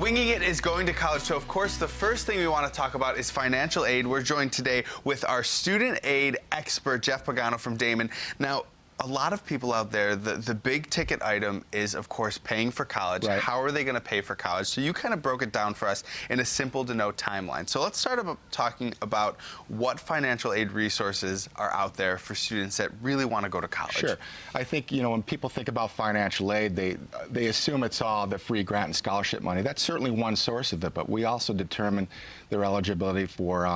Winging It is going to college, so of course the first thing we want to talk about is financial aid. We're joined today with our student aid expert, Jeff Pagano from Daemen. Now, a lot of people out there, the big ticket item is, of course, paying for college. Right. How are they going to pay for college? So you kind of broke it down for us in a simple to know timeline. So let's start about talking about what financial aid resources are out there for students that really want to go to college. Sure. I think, when people think about financial aid, they assume it's all the free grant and scholarship money. That's certainly one source of it, but we also determine their eligibility for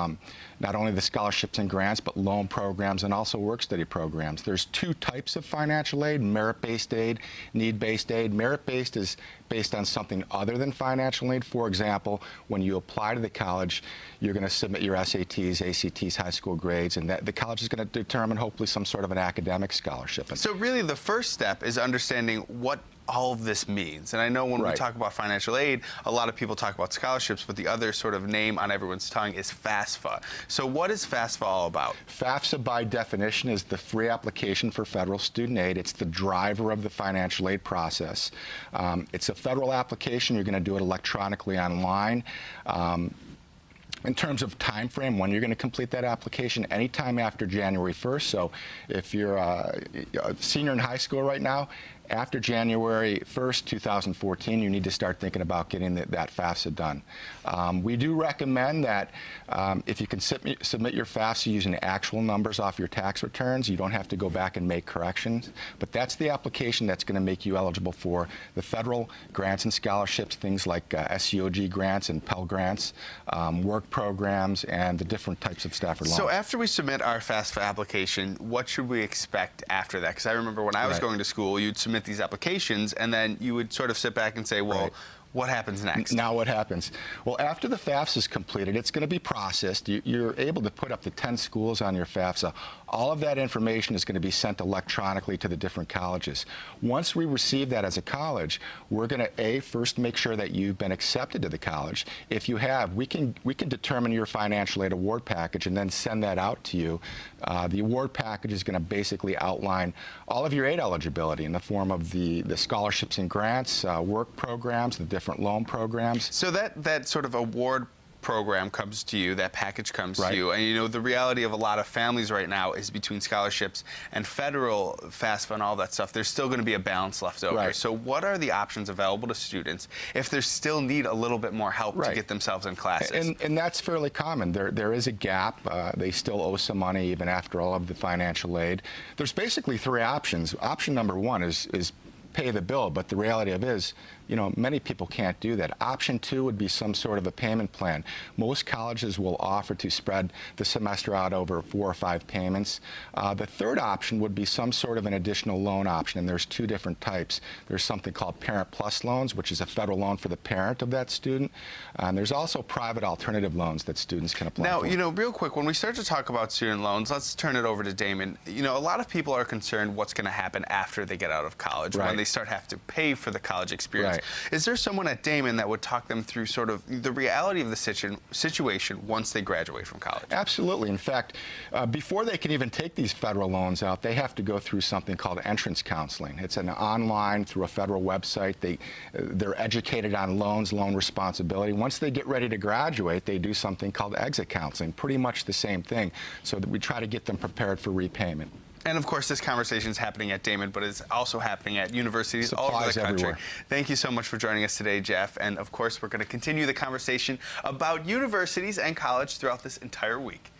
not only the scholarships and grants, but loan programs and also work-study programs. There's two types of financial aid: merit-based aid, need-based aid. Merit-based is based on something other than financial aid. For example, when you apply to the college, you're going to submit your SATs, ACTs, high school grades, and the college is going to determine hopefully some sort of an academic scholarship. So really the first step is understanding what all of this means. And I know when we talk about financial aid, a lot of people talk about scholarships, but the other sort of name on everyone's tongue is FAFSA. So what is FAFSA all about? FAFSA, by definition, is the free application for federal student aid. It's the driver of the financial aid process. It's a federal application. You're going to do it electronically online. In terms of time frame, when you're going to complete that application, anytime after January 1st. So if you're a senior in high school right now, after January 1st, 2014, you need to start thinking about getting that FAFSA done. We do recommend that if you can submit your FAFSA using actual numbers off your tax returns, you don't have to go back and make corrections. But that's the application that's going to make you eligible for the federal grants and scholarships, things like SCOG grants and Pell grants, work programs, and the different types of Stafford loans. So after we submit our FAFSA application, what should we expect after that? Because I remember when I was going to school, you'd submit these applications, and then you would sort of sit back and say, well, what happens next? Now what happens? Well, after the FAFSA is completed, it's going to be processed. You're able to put up to 10 schools on your FAFSA. All of that information is going to be sent electronically to the different colleges. Once we receive that as a college, we're going to, first make sure that you've been accepted to the college. If you have, we can determine your financial aid award package and then send that out to you. The award package is going to basically outline all of your aid eligibility in the form of the scholarships and grants, work programs, the different loan programs. So that sort of award program comes to you, that package comes to you, and the reality of a lot of families right now is between scholarships and federal FAFSA and all that stuff, there's still going to be a balance left over. So what are the options available to students if they still need a little bit more help to get themselves in classes? And that's fairly common. There is a gap. They still owe some money even after all of the financial aid. There's basically three options. Option number one is pay the bill, but the reality of it is, many people can't do that. Option two would be some sort of a payment plan. Most colleges will offer to spread the semester out over 4 or 5 payments. The third option would be some sort of an additional loan option, and there's two different types. There's something called Parent Plus loans, which is a federal loan for the parent of that student. And there's also private alternative loans that students can apply for. Now, real quick, when we start to talk about student loans, let's turn it over to Daemen. A lot of people are concerned what's going to happen after they get out of college, when they start having to pay for the college experience. Is there someone at Daemen that would talk them through sort of the reality of the situation once they graduate from college? Absolutely. In fact, before they can even take these federal loans out, they have to go through something called entrance counseling. It's an online through a federal website. They're educated on loans, loan responsibility. Once they get ready to graduate, they do something called exit counseling, pretty much the same thing, so that we try to get them prepared for repayment. And of course, this conversation is happening at Daemen, but it's also happening at universities all over the country. Everywhere. Thank you so much for joining us today, Jeff. And of course, we're going to continue the conversation about universities and college throughout this entire week.